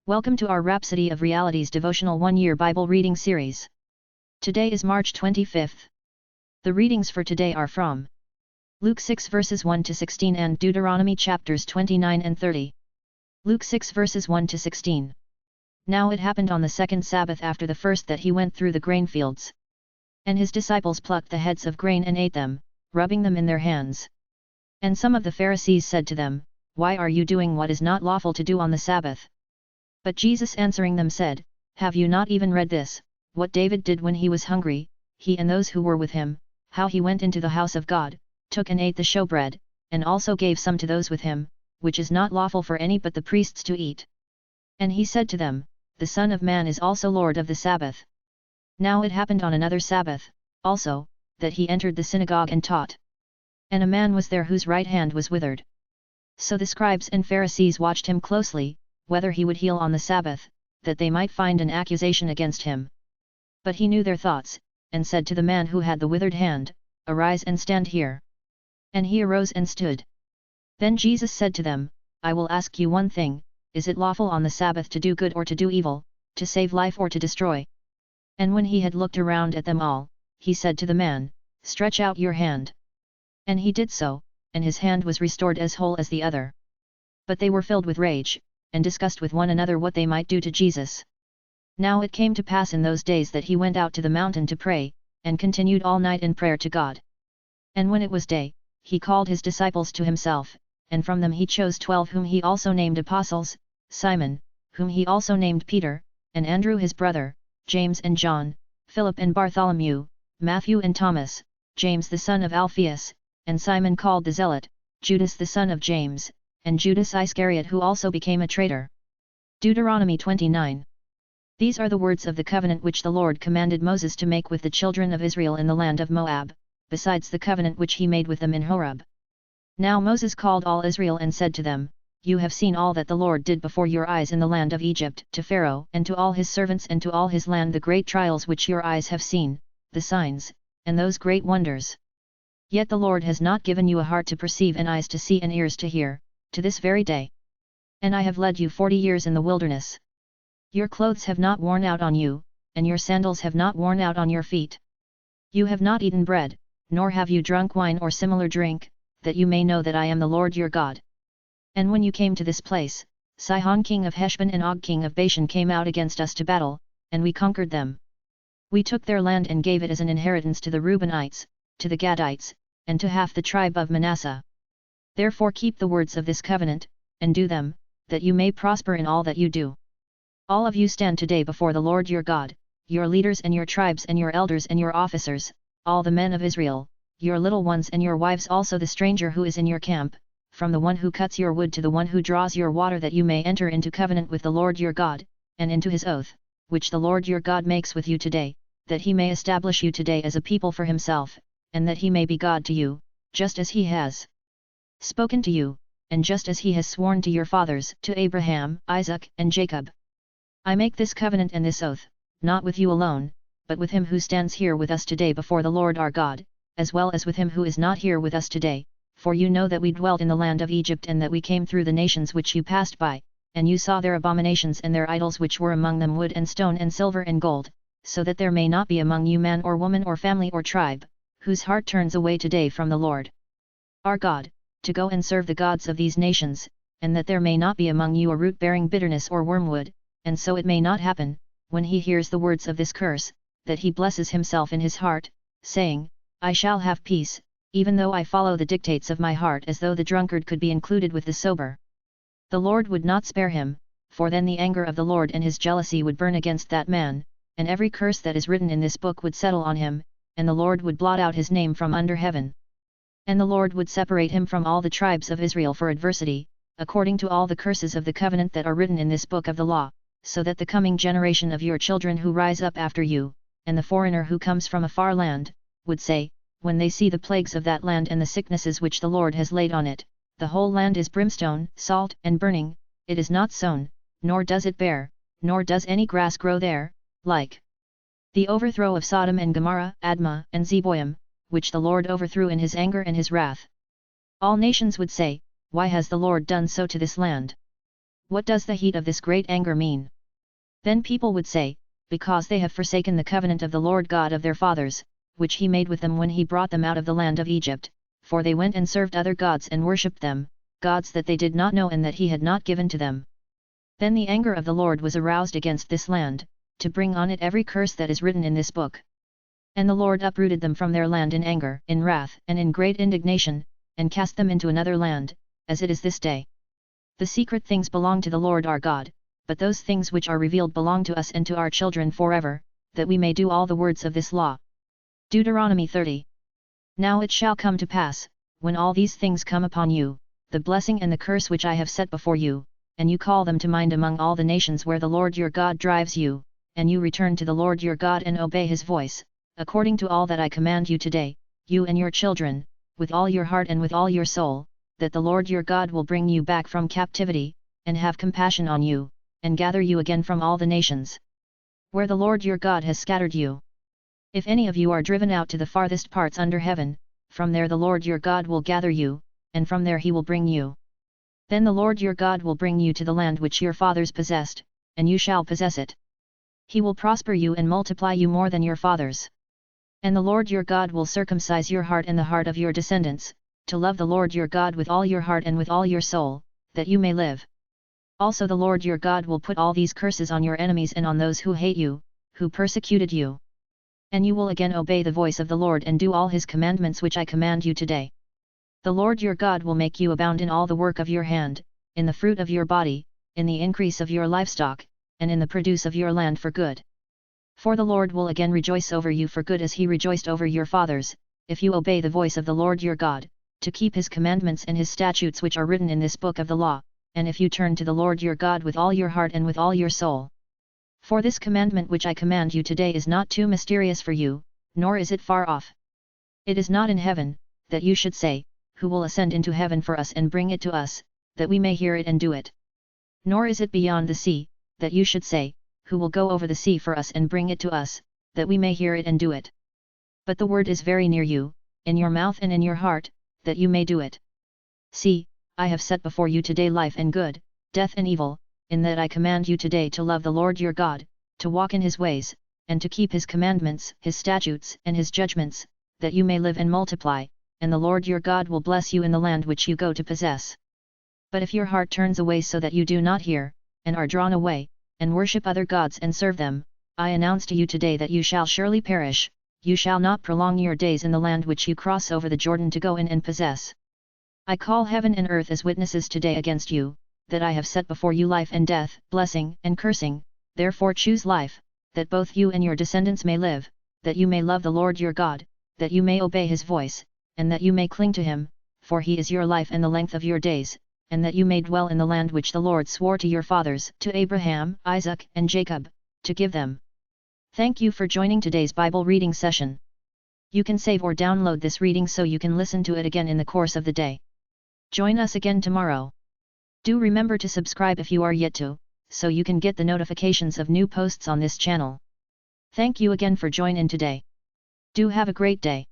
Welcome to our Rhapsody of Realities devotional 1-year Bible reading series. Today is March 25th. The readings for today are from Luke 6 verses 1 to 16 and Deuteronomy chapters 29 and 30. Luke 6 verses 1 to 16. Now it happened on the second Sabbath after the first that he went through the grain fields. And his disciples plucked the heads of grain and ate them, rubbing them in their hands. And some of the Pharisees said to them, Why are you doing what is not lawful to do on the Sabbath? But Jesus answering them said, Have you not even read this, what David did when he was hungry, he and those who were with him, how he went into the house of God, took and ate the showbread, and also gave some to those with him, which is not lawful for any but the priests to eat. And he said to them, The Son of Man is also Lord of the Sabbath. Now it happened on another Sabbath, also, that he entered the synagogue and taught. And a man was there whose right hand was withered. So the scribes and Pharisees watched him closely, whether he would heal on the Sabbath, that they might find an accusation against him. But he knew their thoughts, and said to the man who had the withered hand, Arise and stand here. And he arose and stood. Then Jesus said to them, I will ask you one thing, is it lawful on the Sabbath to do good or to do evil, to save life or to destroy? And when he had looked around at them all, he said to the man, Stretch out your hand. And he did so, and his hand was restored as whole as the other. But they were filled with rage, and discussed with one another what they might do to Jesus. Now it came to pass in those days that he went out to the mountain to pray, and continued all night in prayer to God. And when it was day, he called his disciples to himself, and from them he chose 12 whom he also named apostles, Simon, whom he also named Peter, and Andrew his brother, James and John, Philip and Bartholomew, Matthew and Thomas, James the son of Alphaeus, and Simon called the Zealot, Judas the son of James, and Judas Iscariot who also became a traitor. Deuteronomy 29. These are the words of the covenant which the Lord commanded Moses to make with the children of Israel in the land of Moab, besides the covenant which he made with them in Horeb. Now Moses called all Israel and said to them, You have seen all that the Lord did before your eyes in the land of Egypt to Pharaoh and to all his servants and to all his land, the great trials which your eyes have seen, the signs, and those great wonders. Yet the Lord has not given you a heart to perceive and eyes to see and ears to hear, to this very day. And I have led you 40 years in the wilderness. Your clothes have not worn out on you, and your sandals have not worn out on your feet. You have not eaten bread, nor have you drunk wine or similar drink, that you may know that I am the Lord your God. And when you came to this place, Sihon king of Heshbon and Og king of Bashan came out against us to battle, and we conquered them. We took their land and gave it as an inheritance to the Reubenites, to the Gadites, and to half the tribe of Manasseh. Therefore keep the words of this covenant, and do them, that you may prosper in all that you do. All of you stand today before the Lord your God, your leaders and your tribes and your elders and your officers, all the men of Israel, your little ones and your wives, also the stranger who is in your camp, from the one who cuts your wood to the one who draws your water, that you may enter into covenant with the Lord your God, and into his oath, which the Lord your God makes with you today, that he may establish you today as a people for himself, and that he may be God to you, just as he has spoken to you, and just as he has sworn to your fathers, to Abraham, Isaac, and Jacob. I make this covenant and this oath, not with you alone, but with him who stands here with us today before the Lord our God, as well as with him who is not here with us today, for you know that we dwelt in the land of Egypt, and that we came through the nations which you passed by, and you saw their abominations and their idols, which were among them wood and stone and silver and gold, so that there may not be among you man or woman or family or tribe, whose heart turns away today from the Lord our God, to go and serve the gods of these nations, and that there may not be among you a root bearing bitterness or wormwood, and so it may not happen, when he hears the words of this curse, that he blesses himself in his heart, saying, I shall have peace, even though I follow the dictates of my heart, as though the drunkard could be included with the sober. The Lord would not spare him, for then the anger of the Lord and his jealousy would burn against that man, and every curse that is written in this book would settle on him, and the Lord would blot out his name from under heaven. And the Lord would separate him from all the tribes of Israel for adversity, according to all the curses of the covenant that are written in this book of the law, so that the coming generation of your children who rise up after you, and the foreigner who comes from a far land, would say, when they see the plagues of that land and the sicknesses which the Lord has laid on it, the whole land is brimstone, salt, and burning, it is not sown, nor does it bear, nor does any grass grow there, like the overthrow of Sodom and Gomorrah, Admah and Zeboim, which the Lord overthrew in his anger and his wrath. All nations would say, Why has the Lord done so to this land? What does the heat of this great anger mean? Then people would say, because they have forsaken the covenant of the Lord God of their fathers, which he made with them when he brought them out of the land of Egypt, for they went and served other gods and worshipped them, gods that they did not know and that he had not given to them. Then the anger of the Lord was aroused against this land, to bring on it every curse that is written in this book. And the Lord uprooted them from their land in anger, in wrath, and in great indignation, and cast them into another land, as it is this day. The secret things belong to the Lord our God, but those things which are revealed belong to us and to our children forever, that we may do all the words of this law. Deuteronomy 30. Now it shall come to pass, when all these things come upon you, the blessing and the curse which I have set before you, and you call them to mind among all the nations where the Lord your God drives you, and you return to the Lord your God and obey his voice, according to all that I command you today, you and your children, with all your heart and with all your soul, that the Lord your God will bring you back from captivity, and have compassion on you, and gather you again from all the nations where the Lord your God has scattered you. If any of you are driven out to the farthest parts under heaven, from there the Lord your God will gather you, and from there he will bring you. Then the Lord your God will bring you to the land which your fathers possessed, and you shall possess it. He will prosper you and multiply you more than your fathers. And the Lord your God will circumcise your heart and the heart of your descendants, to love the Lord your God with all your heart and with all your soul, that you may live. Also the Lord your God will put all these curses on your enemies and on those who hate you, who persecuted you. And you will again obey the voice of the Lord and do all his commandments which I command you today. The Lord your God will make you abound in all the work of your hand, in the fruit of your body, in the increase of your livestock, and in the produce of your land for good. For the Lord will again rejoice over you for good as he rejoiced over your fathers, if you obey the voice of the Lord your God, to keep his commandments and his statutes which are written in this book of the law, and if you turn to the Lord your God with all your heart and with all your soul. For this commandment which I command you today is not too mysterious for you, nor is it far off. It is not in heaven, that you should say, who will ascend into heaven for us and bring it to us, that we may hear it and do it. Nor is it beyond the sea, that you should say, who will go over the sea for us and bring it to us, that we may hear it and do it. But the word is very near you, in your mouth and in your heart, that you may do it. See, I have set before you today life and good, death and evil, in that I command you today to love the Lord your God, to walk in his ways, and to keep his commandments, his statutes, and his judgments, that you may live and multiply, and the Lord your God will bless you in the land which you go to possess. But if your heart turns away so that you do not hear, and are drawn away, and worship other gods and serve them, I announce to you today that you shall surely perish, you shall not prolong your days in the land which you cross over the Jordan to go in and possess. I call heaven and earth as witnesses today against you, that I have set before you life and death, blessing and cursing, therefore choose life, that both you and your descendants may live, that you may love the Lord your God, that you may obey his voice, and that you may cling to him, for he is your life and the length of your days, and that you may dwell in the land which the Lord swore to your fathers, to Abraham, Isaac, and Jacob, to give them. Thank you for joining today's Bible reading session. You can save or download this reading so you can listen to it again in the course of the day. Join us again tomorrow. Do remember to subscribe if you are yet to, so you can get the notifications of new posts on this channel. Thank you again for joining today. Do have a great day.